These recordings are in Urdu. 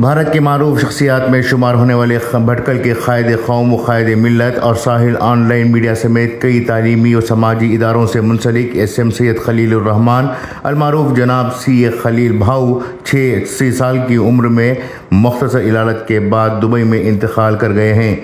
بھارت کے معروف شخصیات میں شمار ہونے والے بھٹکل کے قائد قوم و قائد ملت اور ساحل آن لائن میڈیا سمیت کئی تعلیمی و سماجی اداروں سے منسلک ایس ایم سید خلیل الرحمان المعروف جناب سی اے خلیل بھاؤ 86 سال کی عمر میں مختصر علالت کے بعد دبئی میں انتقال کر گئے ہیں۔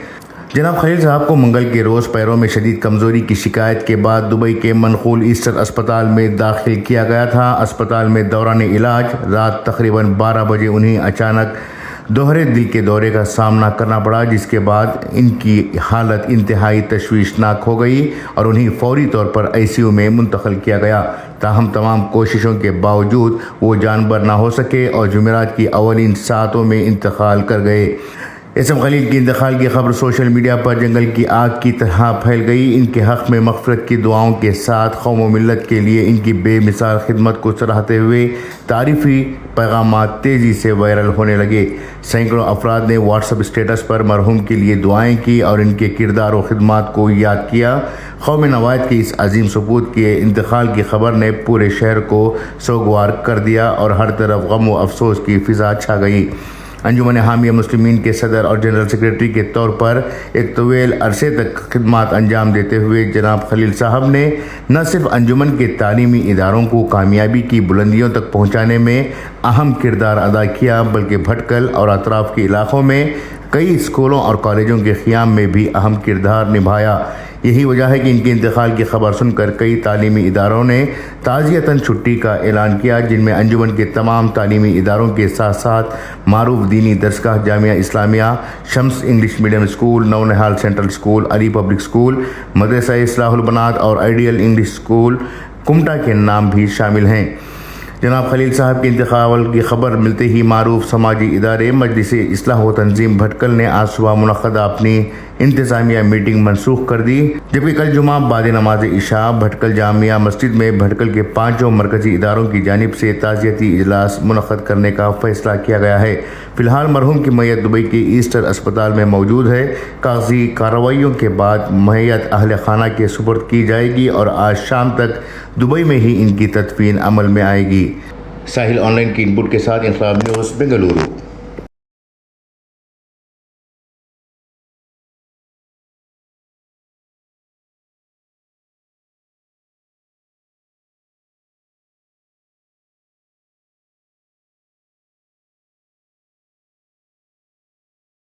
جناب خلیل صاحب کو منگل کے روز پیروں میں شدید کمزوری کی شکایت کے بعد دبئی کے منقول ایسٹر اسپتال میں داخل کیا گیا تھا۔ اسپتال میں دوران علاج رات تقریباً 12 بجے انہیں اچانک دوہرے دل کے دورے کا سامنا کرنا پڑا، جس کے بعد ان کی حالت انتہائی تشویشناک ہو گئی اور انہیں فوری طور پر ICU میں منتقل کیا گیا۔ تاہم تمام کوششوں کے باوجود وہ جان بر نہ ہو سکے اور جمعرات کی اولین ساعتوں میں انتقال کر گئے۔ ایس ایم خلیل کی انتقال کی خبر سوشل میڈیا پر جنگل کی آگ کی طرح پھیل گئی۔ ان کے حق میں مغفرت کی دعاؤں کے ساتھ قوم و ملت کے لیے ان کی بے مثال خدمت کو سراہتے ہوئے تعریفی پیغامات تیزی سے وائرل ہونے لگے۔ سینکڑوں افراد نے واٹس ایپ اسٹیٹس پر مرحوم کے لیے دعائیں کی اور ان کے کردار و خدمات کو یاد کیا۔ قوم نوائد کے اس عظیم سپوت کے انتقال کی خبر نے پورے شہر کو سوگوار کر دیا اور ہر طرف غم و افسوس کی فضا چھا گئی۔ انجمن حامیہ مسلمین کے صدر اور جنرل سیکرٹری کے طور پر ایک طویل عرصے تک خدمات انجام دیتے ہوئے جناب خلیل صاحب نے نہ صرف انجمن کے تعلیمی اداروں کو کامیابی کی بلندیوں تک پہنچانے میں اہم کردار ادا کیا، بلکہ بھٹکل اور اطراف کے علاقوں میں کئی اسکولوں اور کالجوں کے قیام میں بھی اہم کردار نبھایا۔ یہی وجہ ہے کہ ان کے انتقال کی خبر سن کر کئی تعلیمی اداروں نے تعزیتاً چھٹی کا اعلان کیا، جن میں انجمن کے تمام تعلیمی اداروں کے ساتھ ساتھ معروف دینی درسگاہ Jamia Islamia, Shams English medium school, Naunihal central school, Ali public school, Madrasa Islah البنات اور آئیڈیل انگلش اسکول کمٹا کے نام بھی شامل ہیں۔ جناب خلیل صاحب کے انتقال کی خبر ملتے ہی معروف سماجی ادارے مجلس اصلاح و تنظیم بھٹکل نے آج صبح منعقدہ اپنی انتظامیہ میٹنگ منسوخ کر دی، جبکہ کل جمعہ بعد نماز عشاء بھٹکل جامعہ مسجد میں بھٹکل کے 5 مرکزی اداروں کی جانب سے تعزیتی اجلاس منعقد کرنے کا فیصلہ کیا گیا ہے۔ فی الحال مرحوم کی میت دبئی کے ایسٹر اسپتال میں موجود ہے۔ کاغذی کارروائیوں کے بعد میت اہل خانہ کے سپرد کی جائے گی اور آج شام تک دبئی میں ہی ان کی تدفین عمل میں آئے گی۔ ساحل آن لائن کی ان پٹ کے ساتھ انقلاب نیوز، بنگلورو۔